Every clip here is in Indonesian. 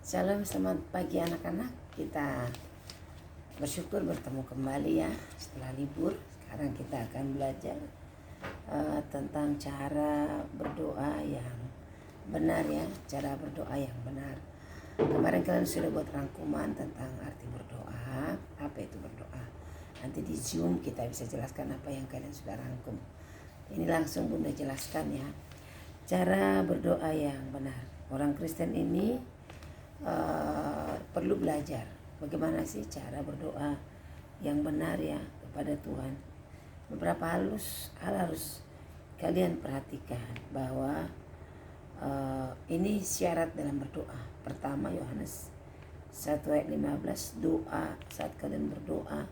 Shalom, selamat pagi anak-anak. Kita bersyukur bertemu kembali ya setelah libur. Sekarang kita akan belajar tentang cara berdoa yang benar ya. Cara berdoa yang benar. Kemarin kalian sudah buat rangkuman tentang arti berdoa. Apa itu berdoa? Nanti di Zoom kita bisa jelaskan apa yang kalian sudah rangkum. Ini langsung Bunda jelaskan ya. Cara berdoa yang benar. Orang Kristen ini perlu belajar bagaimana sih cara berdoa yang benar ya kepada Tuhan. Beberapa hal harus kalian perhatikan bahwa ini syarat dalam berdoa. Pertama, Yohanes 1 ayat 15, doa saat kalian berdoa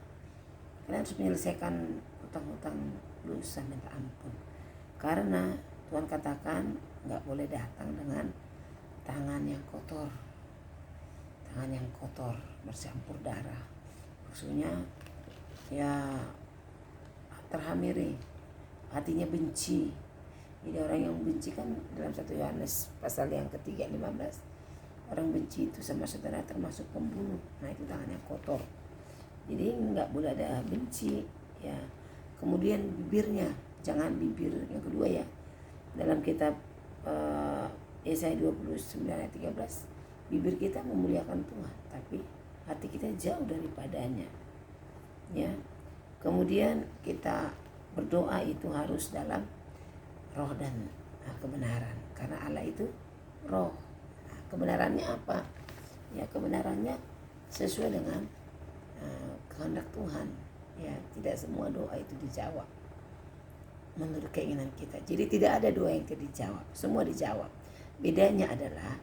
kalian harus menyelesaikan hutang-hutang dosa, minta ampun, karena Tuhan katakan nggak boleh datang dengan tangan yang kotor. Tangan yang kotor bercampur darah, maksudnya ya terhamiri, hatinya benci. Jadi orang yang benci kan dalam 1 Yohanes pasal yang ketiga 15, orang benci itu sama saudara termasuk pembunuh. Nah itu tangan yang kotor, jadi nggak boleh ada benci ya. Kemudian bibirnya, jangan bibir yang kedua ya, dalam kitab Yesaya 29 ayat 13, bibir kita memuliakan Tuhan, tapi hati kita jauh daripadanya. Ya. Kemudian kita berdoa itu harus dalam roh dan kebenaran, karena Allah itu roh. Nah, kebenarannya apa? Ya kebenarannya sesuai dengan kehendak Tuhan. Ya, tidak semua doa itu dijawab menurut keinginan kita. Jadi tidak ada doa yang tidak dijawab, semua dijawab. Bedanya adalah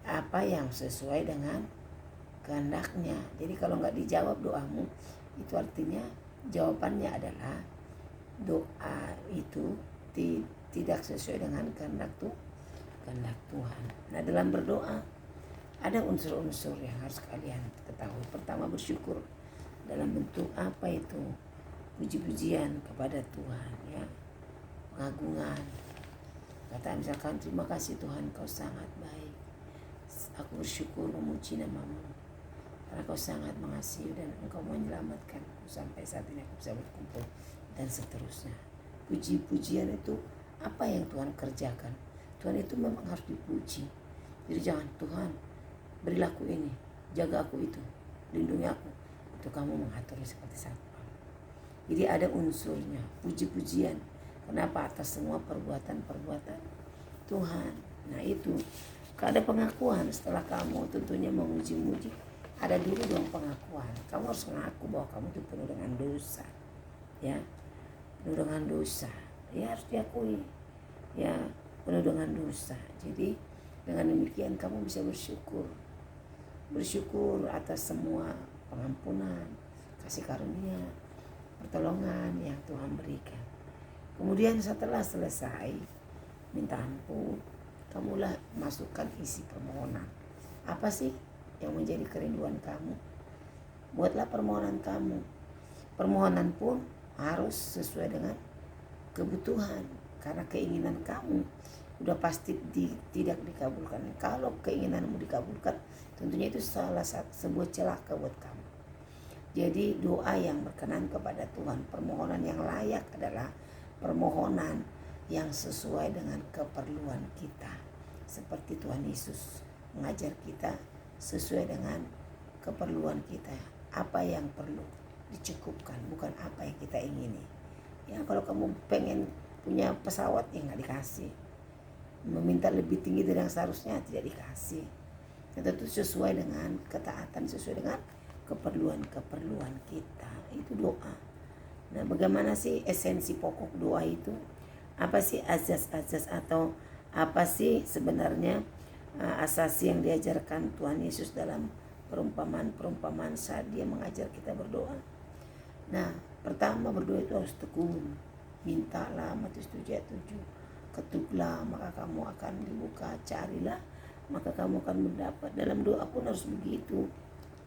apa yang sesuai dengan kehendaknya. Jadi kalau nggak dijawab doamu, itu artinya jawabannya adalah doa itu tidak sesuai dengan kehendak Tuhan. Nah dalam berdoa ada unsur-unsur yang harus kalian ketahui. Pertama, bersyukur dalam bentuk apa itu? Puji-pujian kepada Tuhan ya, pengagungan. Kata misalkan, terima kasih Tuhan, kau sangat baik. Aku bersyukur memuji namamu karena kau sangat mengasihi dan engkau menyelamatkan sampai saat ini aku bisa berkumpul, dan seterusnya. Puji-pujian itu apa yang Tuhan kerjakan. Tuhan itu memang harus dipuji. Jadi jangan, Tuhan berilah aku ini, jaga aku itu, lindungi aku. Itu kamu mengaturnya seperti satpam. Jadi ada unsurnya, puji-pujian. Kenapa? Atas semua perbuatan-perbuatan Tuhan. Nah itu ada pengakuan setelah kamu tentunya memuji-muji. Ada dulu dong pengakuan. Kamu harus mengaku bahwa kamu itu penuh dengan dosa. Ya, penuh dengan dosa. Ya harus diakui. Ya, penuh dengan dosa. Jadi dengan demikian kamu bisa bersyukur. Bersyukur atas semua pengampunan, kasih karunia, pertolongan yang Tuhan berikan. Kemudian setelah selesai minta ampun, kamulah masukkan isi permohonan. Apa sih yang menjadi kerinduan kamu? Buatlah permohonan kamu. Permohonan pun harus sesuai dengan kebutuhan, karena keinginan kamu udah pasti tidak dikabulkan. Kalau keinginanmu dikabulkan, tentunya itu salah satu sebuah celaka buat kamu. Jadi doa yang berkenan kepada Tuhan, permohonan yang layak adalah permohonan yang sesuai dengan keperluan kita. Seperti Tuhan Yesus mengajar kita sesuai dengan keperluan kita. Apa yang perlu dicukupkan, bukan apa yang kita ingini. Ya kalau kamu pengen punya pesawat, ya nggak dikasih. Meminta lebih tinggi dari yang seharusnya, tidak dikasih. Tentu sesuai dengan ketaatan, sesuai dengan keperluan kita. Itu doa. Nah bagaimana sih esensi pokok doa itu? Apa sih azas-azas atau apa sih sebenarnya asasi yang diajarkan Tuhan Yesus dalam perumpamaan saat dia mengajar kita berdoa? Nah pertama, berdoa itu harus tekun. Mintalah, Matius 7 ayat 7. Ketuklah maka kamu akan dibuka, carilah maka kamu akan mendapat. Dalam doa pun harus begitu.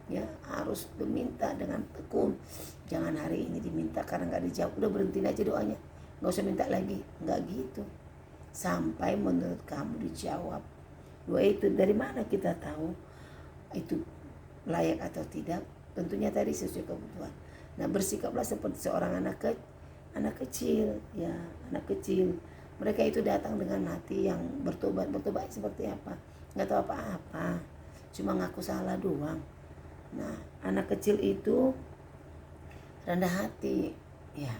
Ya harus meminta dengan tekun. Jangan hari ini diminta karena nggak dijawab udah berhenti aja doanya, nggak usah minta lagi. Nggak gitu, sampai menurut kamu dijawab. Doa itu dari mana kita tahu? itu layak atau tidak, tentunya tadi sesuai kebutuhan. Nah, bersikaplah seperti seorang anak kecil, ya, anak kecil. Mereka itu datang dengan hati yang bertobat seperti apa? Nggak tahu apa-apa, cuma ngaku salah doang. Nah, anak kecil itu rendah hati, ya,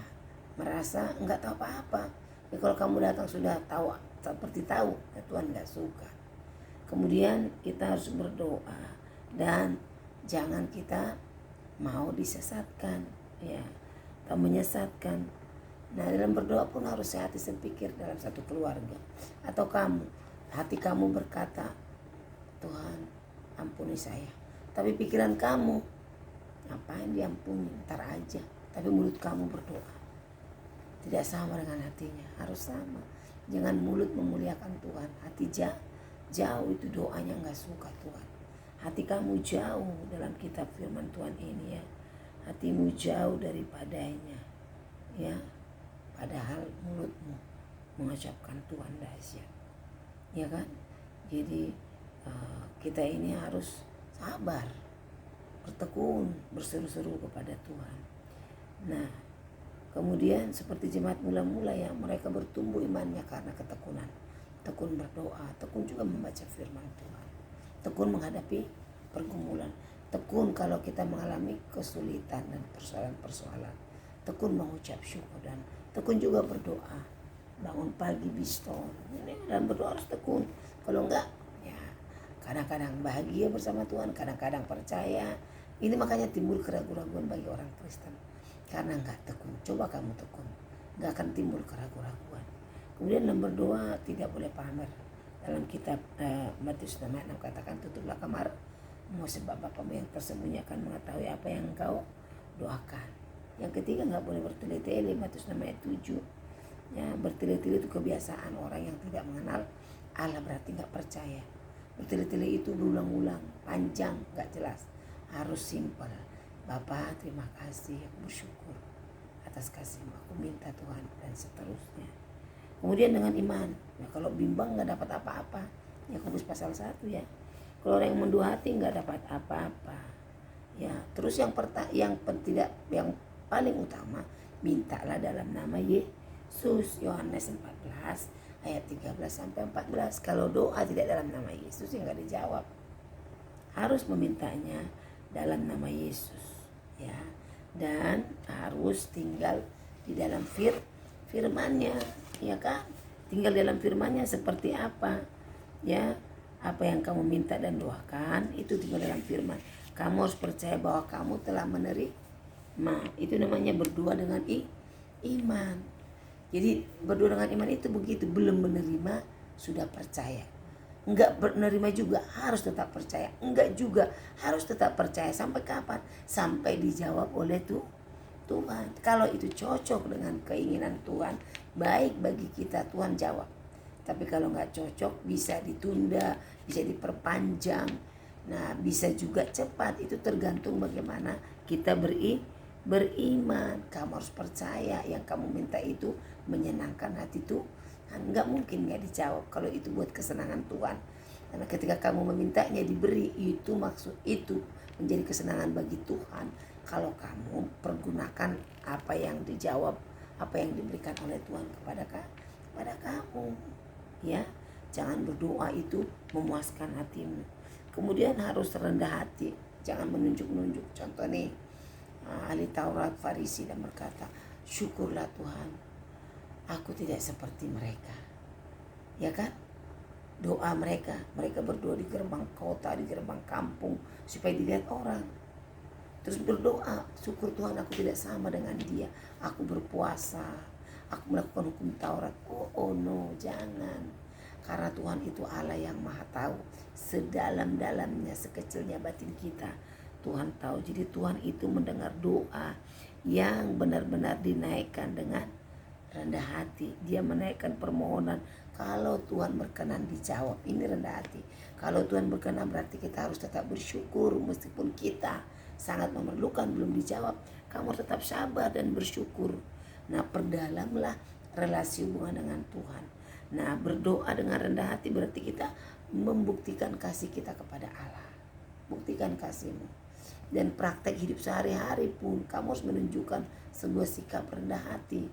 merasa nggak tahu apa-apa. Ya, kalau kamu datang sudah tahu seperti tahu, ya Tuhan nggak suka. Kemudian kita harus berdoa dan jangan kita mau disesatkan, ya, atau menyesatkan. Nah, dalam berdoa pun harus sehati sepikir dalam satu keluarga. Atau hati kamu berkata, Tuhan ampuni saya. Tapi pikiran kamu, ngapain diampuni, ntar aja. Tapi mulut kamu berdoa. Tidak sama dengan hatinya, harus sama. Jangan mulut memuliakan Tuhan, hati jauh itu doanya gak suka Tuhan. Hati kamu jauh dalam kitab firman Tuhan ini, ya. Hatimu jauh daripadanya, ya. Padahal mulutmu mengucapkan Tuhan dahsyat, ya kan? Jadi kita ini harus sabar, bertekun, berseru-seru kepada Tuhan. Nah, kemudian seperti jemaat mula-mula, ya, mereka bertumbuh imannya karena ketekunan. Tekun berdoa, tekun juga membaca firman Tuhan, tekun menghadapi pergumulan, tekun kalau kita mengalami kesulitan dan persoalan-persoalan, tekun mengucap syukur, dan tekun juga berdoa. Bangun pagi biston, ini dalam berdoa harus tekun. Kalau enggak, ya kadang-kadang bahagia bersama Tuhan, kadang-kadang percaya. Ini makanya timbul keraguan-raguan bagi orang Kristen karena enggak tekun. Coba kamu tekun, enggak akan timbul keraguan-raguan. Kemudian dalam berdoa tidak boleh pamer. Dalam kitab Matius 6 katakan, tutuplah kamar sebab Bapamu yang tersembunyi akan mengetahui apa yang engkau doakan. Yang ketiga, nggak boleh bertele-tele. Matius 6 ayat 7. Ya, bertele-tele itu kebiasaan orang yang tidak mengenal Allah, berarti nggak percaya. Bertele-tele itu berulang-ulang, panjang, nggak jelas. Harus simpel. Bapa, terima kasih, aku bersyukur atas kasih-Mu, aku minta Tuhan, dan seterusnya. Kemudian dengan iman. Ya, kalau bimbang nggak dapat apa-apa. Yakobus pasal 1, ya. Kalau orang yang menduha hati nggak dapat apa-apa. Ya, terus yang paling utama, mintalah dalam nama Yesus. Yohanes 14 ayat 13 sampai 14. Kalau doa tidak dalam nama Yesus, ya nggak dijawab. Harus memintanya dalam nama Yesus, ya. Dan harus tinggal di dalam firman-Nya, ya kan? Tinggal dalam firman-Nya seperti apa, ya. Apa yang kamu minta dan doakan itu tinggal dalam firman. Kamu harus percaya bahwa kamu telah menerima. Itu namanya berdoa dengan iman. Jadi berdoa dengan iman itu begitu, belum menerima sudah percaya. Enggak menerima juga harus tetap percaya. Enggak juga harus tetap percaya. Sampai kapan? Sampai dijawab oleh Tuhan. Kalau itu cocok dengan keinginan Tuhan, baik bagi kita, Tuhan jawab. Tapi kalau nggak cocok, bisa ditunda, bisa diperpanjang. Nah, bisa juga cepat. Itu tergantung bagaimana kita beriman. Kamu harus percaya yang kamu minta itu menyenangkan hati Tuhan. Nggak mungkin nggak dijawab kalau itu buat kesenangan Tuhan. Karena ketika kamu memintanya diberi, itu maksud itu menjadi kesenangan bagi Tuhan. Kalau kamu pergunakan apa yang dijawab, apa yang diberikan oleh Tuhan kepada kamu, ya. Jangan berdoa itu memuaskan hatimu. Kemudian harus rendah hati, jangan menunjuk-nunjuk. Contoh nih, ahli Taurat Farisi dan berkata, syukurlah Tuhan, aku tidak seperti mereka, ya kan? Doa mereka berdoa di gerbang kota, di gerbang kampung, supaya dilihat orang. Terus berdoa, syukur Tuhan aku tidak sama dengan dia. Aku berpuasa, aku melakukan hukum Taurat. Oh no, jangan. Karena Tuhan itu Allah yang maha tahu. Sedalam-dalamnya, sekecilnya batin kita, Tuhan tahu. Jadi Tuhan itu mendengar doa yang benar-benar dinaikkan dengan rendah hati. Dia menaikkan permohonan. Kalau Tuhan berkenan dijawab. Ini rendah hati. Kalau Tuhan berkenan berarti kita harus tetap bersyukur. Meskipun kita sangat memerlukan belum dijawab, kamu tetap sabar dan bersyukur. Nah, perdalamlah relasi hubungan dengan Tuhan. Nah, berdoa dengan rendah hati berarti kita membuktikan kasih kita kepada Allah. buktikan kasih-Mu. Dan praktek hidup sehari-hari pun kamu harus menunjukkan sebuah sikap rendah hati.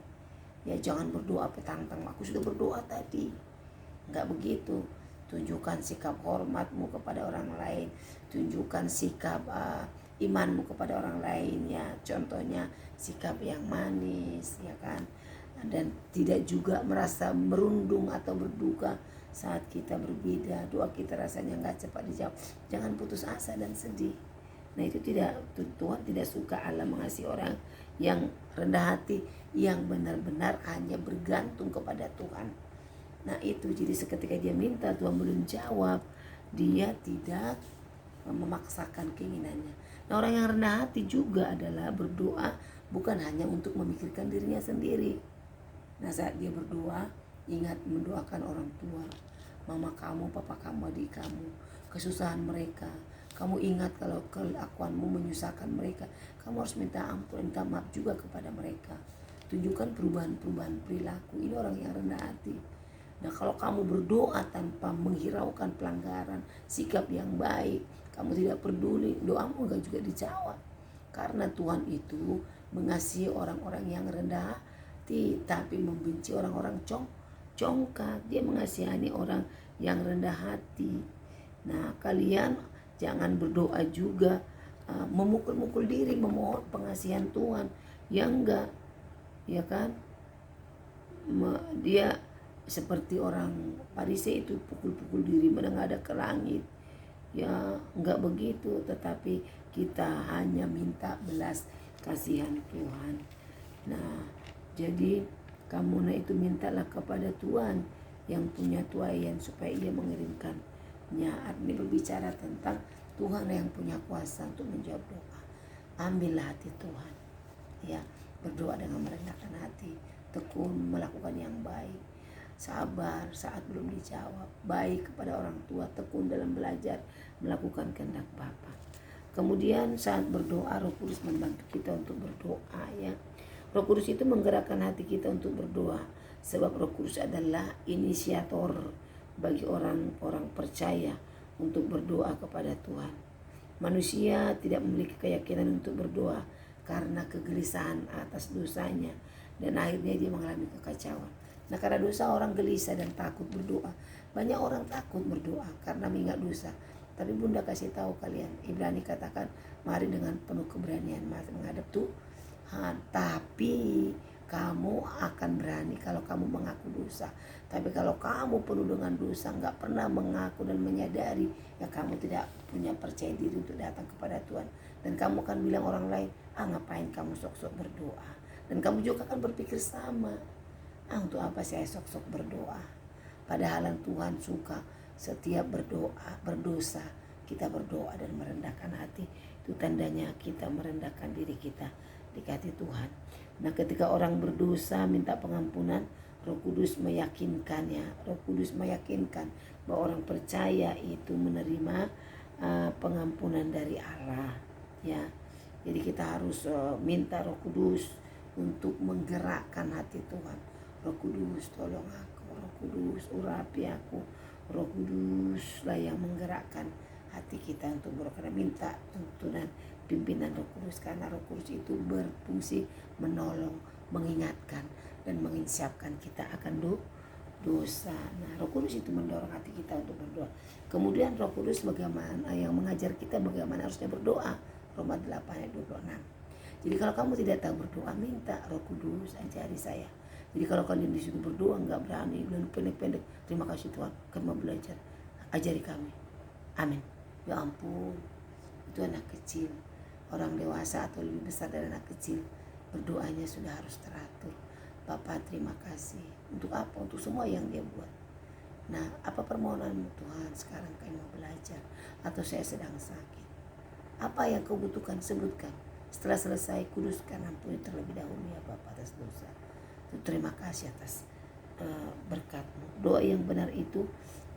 Ya jangan berdoa petang-tang, aku sudah berdoa tadi. Enggak begitu. Tunjukkan sikap hormatmu kepada orang lain. Tunjukkan sikap imanmu kepada orang lain ya. Contohnya sikap yang manis ya kan. Dan tidak juga merasa merundung atau berduka saat kita berbeda. Doa kita rasanya enggak cepat dijawab. Jangan putus asa dan sedih. Nah itu Tuhan tidak suka. Allah mengasihi orang yang rendah hati, yang benar-benar hanya bergantung kepada Tuhan. Nah itu, jadi seketika dia minta Tuhan belum jawab, dia tidak memaksakan keinginannya. Nah orang yang rendah hati juga adalah berdoa bukan hanya untuk memikirkan dirinya sendiri. Nah saat dia berdoa, ingat mendoakan orang tua, mama kamu, papa kamu, adik kamu, kesusahan mereka. Kamu ingat kalau kelakuanmu menyusahkan mereka, kamu harus minta ampun, minta maaf juga kepada mereka. Tunjukkan perubahan-perubahan perilaku. Ini orang yang rendah hati. Nah kalau kamu berdoa tanpa menghiraukan pelanggaran, sikap yang baik, kamu tidak peduli, doamu enggak juga dijawab. Karena Tuhan itu mengasihi orang-orang yang rendah hati, tapi membenci orang-orang congkak. Dia mengasihani orang yang rendah hati. Nah kalian jangan berdoa juga memukul-mukul diri, memohon pengasihan Tuhan. Ya enggak, ya kan? Dia seperti orang Farisi itu pukul-pukul diri menengadah ke langit. Ya enggak begitu, tetapi kita hanya minta belas kasihan Tuhan. Nah jadi kamu itu mintalah kepada Tuhan yang punya tuayan supaya ia mengirimkan nyaat. Ini berbicara tentang Tuhan yang punya kuasa untuk menjawab doa. Ambillah hati Tuhan, ya, berdoa dengan merendahkan hati, tekun melakukan yang baik, sabar saat belum dijawab, baik kepada orang tua, tekun dalam belajar melakukan kehendak Bapa. Kemudian saat berdoa, Roh Kudus membantu kita untuk berdoa ya. Roh Kudus itu menggerakkan hati kita untuk berdoa, sebab Roh Kudus adalah inisiator bagi orang-orang percaya untuk berdoa kepada Tuhan. Manusia tidak memiliki keyakinan untuk berdoa karena kegelisahan atas dosanya, dan akhirnya dia mengalami kekacauan. Nah karena dosa orang gelisah dan takut berdoa. Banyak orang takut berdoa karena mengingat dosa. Tapi Bunda kasih tahu kalian, Ibrani katakan, mari dengan penuh keberanian menghadap Tuhan. Tapi kamu akan berani kalau kamu mengaku dosa. Tapi kalau kamu penuh dengan dosa, nggak pernah mengaku dan menyadari, ya kamu tidak punya percaya diri untuk datang kepada Tuhan. Dan kamu akan bilang orang lain, ngapain kamu sok-sok berdoa. Dan kamu juga akan berpikir sama, untuk apa saya sok-sok berdoa. Padahal Tuhan suka setiap berdosa, kita berdoa dan merendahkan hati. Itu tandanya kita merendahkan diri kita di hati Tuhan. Nah ketika orang berdosa minta pengampunan, Roh Kudus meyakinkannya. Roh Kudus meyakinkan bahwa orang percaya itu menerima pengampunan dari Allah ya. Jadi kita harus minta Roh Kudus untuk menggerakkan hati Tuhan. Roh Kudus tolong aku, Roh Kudus urapi aku. Roh Kudus lah yang menggerakkan hati kita untuk berdoa. Minta tuntunan pimpinan Roh Kudus, karena Roh Kudus itu berfungsi menolong, mengingatkan dan menginsyapkan kita akan dosa. Nah Roh Kudus itu mendorong hati kita untuk berdoa. Kemudian Roh Kudus bagaimana yang mengajar kita bagaimana harusnya berdoa. Roma 8 ayat 26. Jadi kalau kamu tidak tahu berdoa, minta Roh Kudus ajari saya. Jadi kalau kalian disuruh berdoa nggak berani, bilang pendek-pendek, terima kasih Tuhan, kami mau belajar, ajari kami. Amin. Ya ampun, itu anak kecil. Orang dewasa atau lebih besar dari anak kecil, berdoanya sudah harus teratur. Bapak terima kasih. Untuk apa? Untuk semua yang dia buat. Nah apa permohonanmu Tuhan? Sekarang kami mau belajar, atau saya sedang sakit. Apa yang kau butuhkan, sebutkan. Setelah selesai, kuduskan, ampuni terlebih dahulu ya Bapa atas dosa. Terima kasih atas berkat-Mu. Doa yang benar itu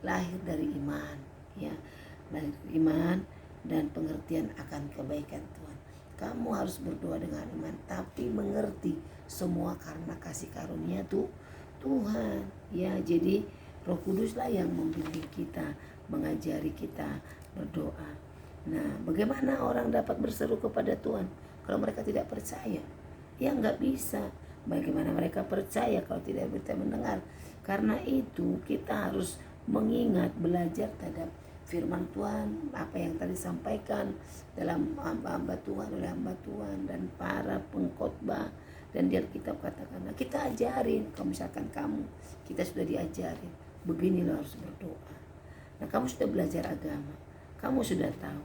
lahir dari iman, ya, lahir dari iman dan pengertian akan kebaikan Tuhan. Kamu harus berdoa dengan iman, tapi mengerti semua karena kasih karunia Tuhan. Ya, jadi Roh Kuduslah yang membimbing kita, mengajari kita berdoa. Nah, bagaimana orang dapat berseru kepada Tuhan kalau mereka tidak percaya? Ya nggak bisa. Bagaimana mereka percaya kalau tidak bisa mendengar? Karena itu kita harus mengingat, belajar terhadap firman Tuhan, apa yang tadi disampaikan dalam hamba-hamba Tuhan, oleh hamba Tuhan dan para pengkhotbah. Dan di Alkitab katakan, nah kita ajarin, kalau misalkan kita sudah diajarin, begini lo harus berdoa. Nah kamu sudah belajar agama, kamu sudah tahu,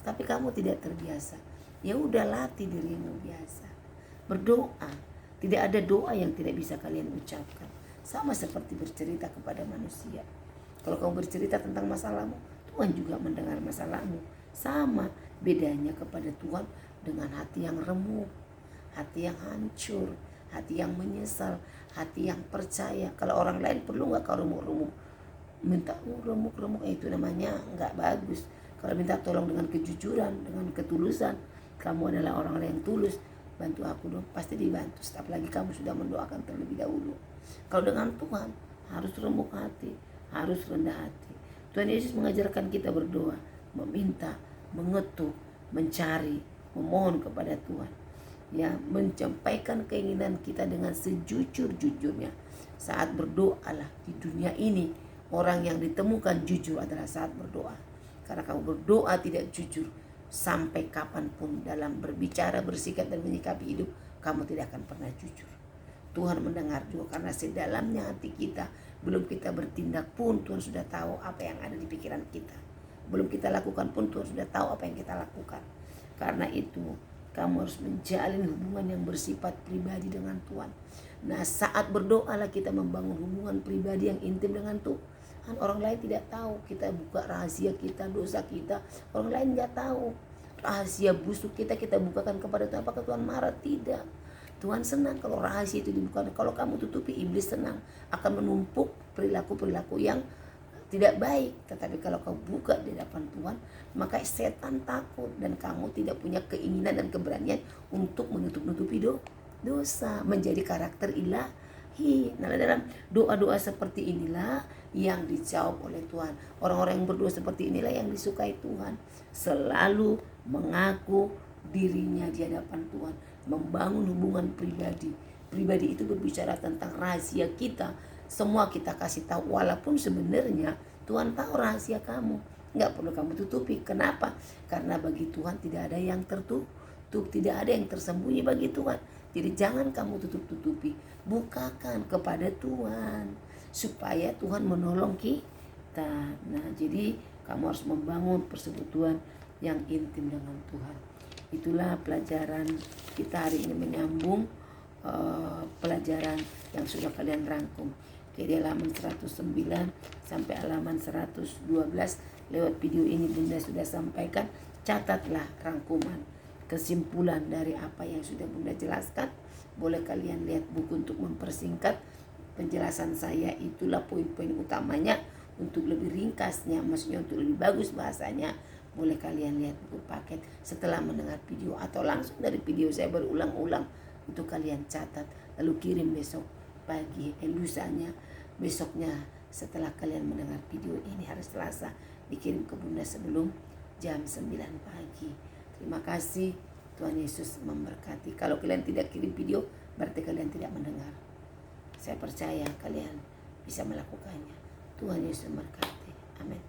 tapi kamu tidak terbiasa. Ya udah, latih dirimu biasa berdoa. Tidak ada doa yang tidak bisa kalian ucapkan. Sama seperti bercerita kepada manusia. Kalau kamu bercerita tentang masalahmu, Tuhan juga mendengar masalahmu. Sama bedanya kepada Tuhan dengan hati yang remuk, hati yang hancur, hati yang menyesal, hati yang percaya. Kalau orang lain perlu nggak kau remuk-remuk? Minta remuk-remuk itu namanya nggak bagus. Kalau minta tolong dengan kejujuran, dengan ketulusan, kamu adalah orang yang tulus, bantu aku dong, pasti dibantu. Apalagi kamu sudah mendoakan terlebih dahulu. Kalau dengan Tuhan harus remuk hati, harus rendah hati. Tuhan Yesus mengajarkan kita berdoa, meminta, mengetuk, mencari, memohon kepada Tuhan. Ya, menyampaikan keinginan kita dengan sejujur-jujurnya. Saat berdoalah di dunia ini, orang yang ditemukan jujur adalah saat berdoa. Karena kamu berdoa tidak jujur, sampai kapanpun dalam berbicara, bersikap dan menyikapi hidup, kamu tidak akan pernah jujur. Tuhan mendengar juga, karena sedalamnya hati kita, belum kita bertindak pun Tuhan sudah tahu apa yang ada di pikiran kita. Belum kita lakukan pun Tuhan sudah tahu apa yang kita lakukan. Karena itu kamu harus menjalin hubungan yang bersifat pribadi dengan Tuhan. Nah, saat berdoalah kita membangun hubungan pribadi yang intim dengan Tuhan. Orang lain tidak tahu, kita buka rahasia kita, dosa kita, orang lain nggak tahu. Rahasia busuk kita bukakan kepada Tuhan. Apakah Tuhan marah? Tidak. Tuhan senang kalau rahasia itu dibuka. Kalau kamu tutupi, iblis senang, akan menumpuk perilaku-perilaku yang tidak baik. Tetapi kalau kau buka di hadapan Tuhan, maka setan takut dan kamu tidak punya keinginan dan keberanian untuk menutup-nutupi dosa, menjadi karakter ilahi. Nah, dalam doa-doa seperti inilah yang dijawab oleh Tuhan. Orang-orang yang berdoa seperti inilah yang disukai Tuhan. Selalu mengaku dirinya di hadapan Tuhan, membangun hubungan pribadi. Pribadi itu berbicara tentang rahasia kita. Semua kita kasih tahu, walaupun sebenarnya Tuhan tahu rahasia kamu. Nggak perlu kamu tutupi. Kenapa? Karena bagi Tuhan tidak ada yang tertutup, tidak ada yang tersembunyi bagi Tuhan. Jadi jangan kamu tutup-tutupi. Bukakan kepada Tuhan supaya Tuhan menolong kita. Nah, jadi kamu harus membangun persekutuan yang intim dengan Tuhan. Itulah pelajaran kita hari ini, menyambung pelajaran yang sudah kalian rangkum. Jadi halaman 109 sampai halaman 112 lewat video ini Bunda sudah sampaikan. Catatlah rangkuman, kesimpulan dari apa yang sudah Bunda jelaskan. Boleh kalian lihat buku untuk mempersingkat penjelasan saya. Itulah poin-poin utamanya. Untuk lebih ringkasnya, maksudnya untuk lebih bagus bahasanya, boleh kalian lihat buku paket setelah mendengar video, atau langsung dari video saya berulang-ulang. Untuk kalian catat, lalu kirim besok pagi, lusanya, besoknya setelah kalian mendengar video ini, hari Selasa, dikirim ke Bunda sebelum jam 9 pagi. Terima kasih, Tuhan Yesus memberkati. Kalau kalian tidak kirim video, berarti kalian tidak mendengar. Saya percaya kalian bisa melakukannya. Tuhan Yesus memberkati. Amin.